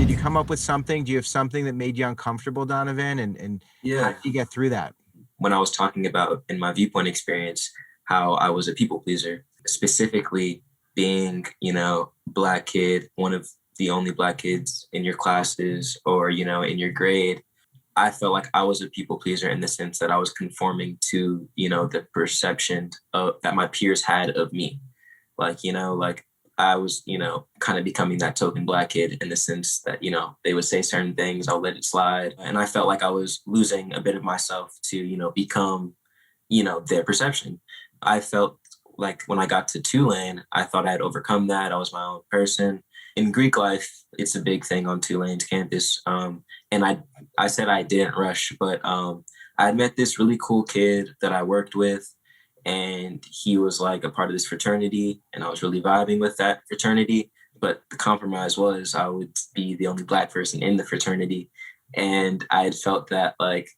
did you come up with something? Do you have something that made you uncomfortable, Donovan? And how Yeah. did you get through that? When I was talking about in my viewpoint experience, how I was a people pleaser, specifically being, black kid, one of the only black kids in your classes or, in your grade. I felt like I was a people pleaser in the sense that I was conforming to, the perception that my peers had of me. Like I was, kind of becoming that token black kid in the sense that, they would say certain things, I'll let it slide. And I felt like I was losing a bit of myself to, become, their perception. I felt like when I got to Tulane, I thought I had overcome that. I was my own person. In Greek life, it's a big thing on Tulane's campus. And I said I didn't rush, but I had met this really cool kid that I worked with, and he was like a part of this fraternity, and I was really vibing with that fraternity. But the compromise was I would be the only black person in the fraternity, and I had felt that like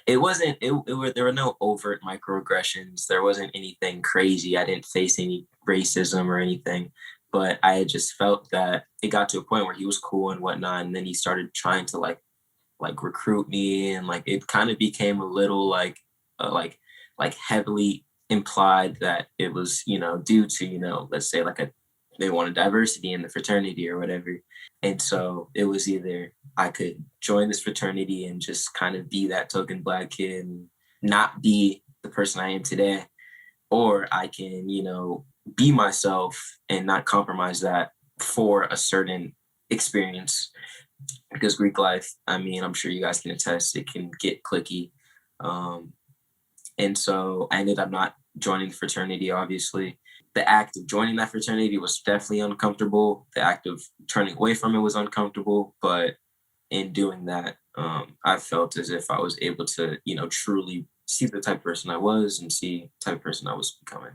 it wasn't there were no overt microaggressions. There wasn't anything crazy. I didn't face any racism or anything, but I had just felt that it got to a point where he was cool and whatnot, and then he started trying to like recruit me, and like it kind of became a little uh, like like heavily implied that it was due to let's say like a they wanted diversity in the fraternity or whatever. And so it was either I could join this fraternity and just kind of be that token black kid and not be the person I am today, or I can be myself and not compromise that for a certain experience. Because Greek life, I mean, I'm sure you guys can attest, it can get clicky. Um, and so I ended up not joining the fraternity, obviously. The act of joining that fraternity was definitely uncomfortable. The act of turning away from it was uncomfortable. But in doing that, I felt as if I was able to, truly see the type of person I was and see the type of person I was becoming.